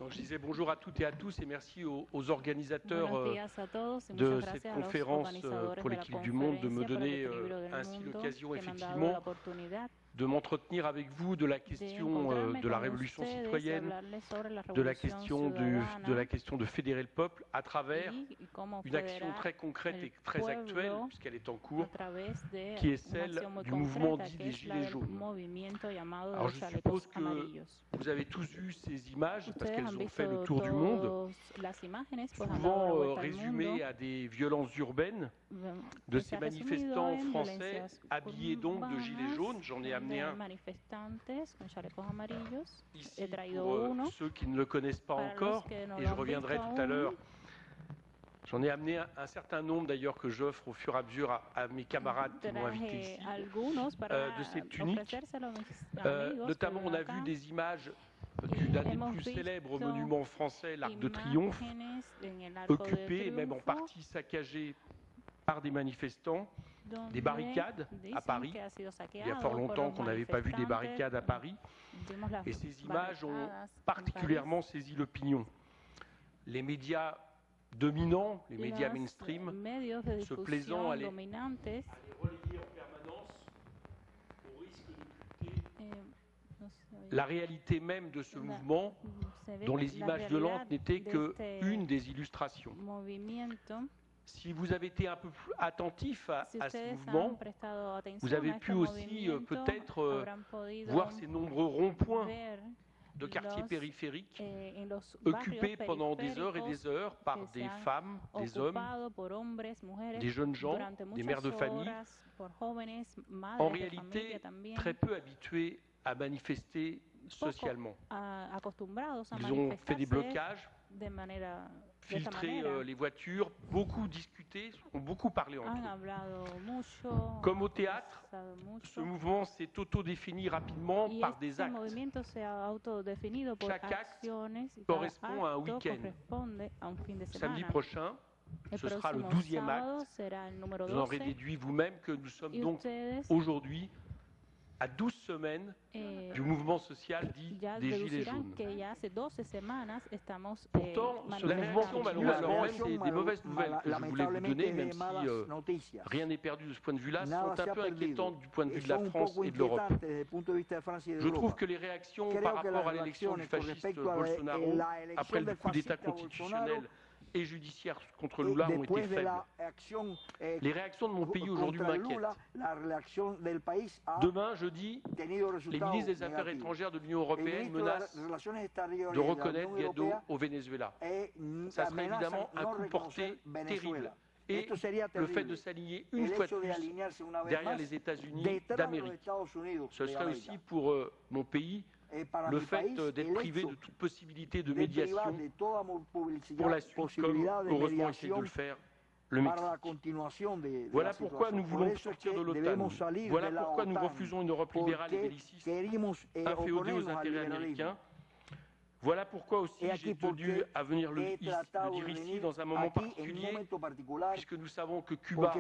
Donc, je disais bonjour à toutes et à tous et merci aux organisateurs de cette conférence pour l'équipe du monde de me donner ainsi l'occasion effectivement de m'entretenir avec vous de la question de la révolution citoyenne, de la question de fédérer le peuple à travers une action très concrète et très actuelle, puisqu'elle est en cours, qui est celle du mouvement dit des Gilets jaunes. Alors je suppose que vous avez tous vu ces images, parce qu'elles ont fait le tour du monde, souvent résumées à des violences urbaines de ces manifestants français habillés donc de gilets jaunes. J'en ai amené un ici pour ceux qui ne le connaissent pas encore, et je reviendrai tout à l'heure. J'en ai amené un certain nombre d'ailleurs que j'offre au fur et à mesure à mes camarades qui m'ont invité ici, de cette tunique. Notamment on a vu des images d'un des plus célèbres monuments français, l'Arc de Triomphe, occupé et même en partie saccagé par des manifestants, des barricades à Paris. Il y a fort longtemps qu'on n'avait pas vu des barricades à Paris. Et ces images ont particulièrement saisi l'opinion. Les médias dominants, les médias mainstream, se plaisant à les relayer en permanence au risque d'occulter la réalité même de ce mouvement, dont les images violentes n'étaient qu'une des illustrations. Si vous avez été un peu plus attentif à ce mouvement, vous avez pu aussi peut-être voir ces nombreux ronds-points de quartiers périphériques occupés pendant des heures et des heures par des femmes, des hommes, des jeunes gens, des mères de famille, en réalité très peu habitués à manifester socialement. Ils ont fait des blocages, filtré les voitures, beaucoup discuté, ont beaucoup parlé entre eux. Comme au théâtre, ce mouvement s'est autodéfini rapidement par des actes. Chaque acte correspond à un week-end. Samedi prochain, ce sera le 12e acte. Vous en aurez déduit vous-même que nous sommes donc aujourd'hui à 12 semaines du mouvement social dit des Gilets jaunes. Pourtant, ce mouvement, malheureusement, c'est des mauvaises nouvelles que je voulais vous donner, même si rien n'est perdu de ce point de vue-là, sont un peu inquiétantes du point de vue de la France et de l'Europe. Je trouve que les réactions par rapport à l'élection du fasciste Bolsonaro, après le coup d'État constitutionnel et judiciaires contre Lula ont été faibles. Les réactions de mon pays aujourd'hui m'inquiètent. Demain, jeudi, les ministres des Affaires étrangères de l'Union européenne menacent de reconnaître Guaidó au Venezuela. Ça serait évidemment un coup porté terrible. Et le fait de s'aligner une fois de plus derrière les États-Unis d'Amérique. Ce serait aussi pour mon pays le fait d'être privé de toute possibilité de médiation pour la suite, comme heureusement essaie de le faire le Mexique. Voilà pourquoi nous voulons sortir de l'OTAN. Voilà pourquoi nous refusons une Europe libérale et belliciste, inféodée aux intérêts américains. Voilà pourquoi aussi j'ai tenu à venir le dire ici dans un moment particulier, puisque nous savons que Cuba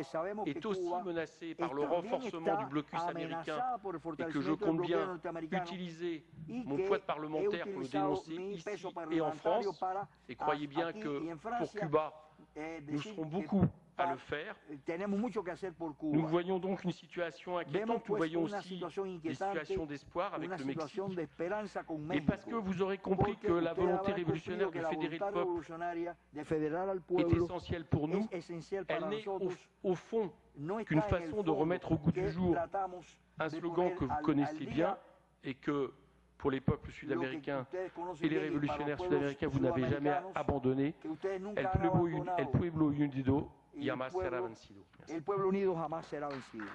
est aussi menacé par le renforcement du blocus américain et que je compte bien utiliser mon poids de parlementaire pour le dénoncer ici et en France. Et croyez bien que pour Cuba, nous serons beaucoup à le faire. Nous voyons donc une situation inquiétante, nous voyons aussi des situations d'espoir avec le Mexique. Et parce que vous aurez compris que la volonté révolutionnaire de fédérer le peuple est essentielle pour nous, elle n'est au fond qu'une façon de remettre au goût du jour un slogan que vous connaissez bien et que pour les peuples sud-américains et les révolutionnaires sud-américains, vous n'avez jamais abandonné. El pueblo unido jamás será vencido. El pueblo unido jamás será vencido.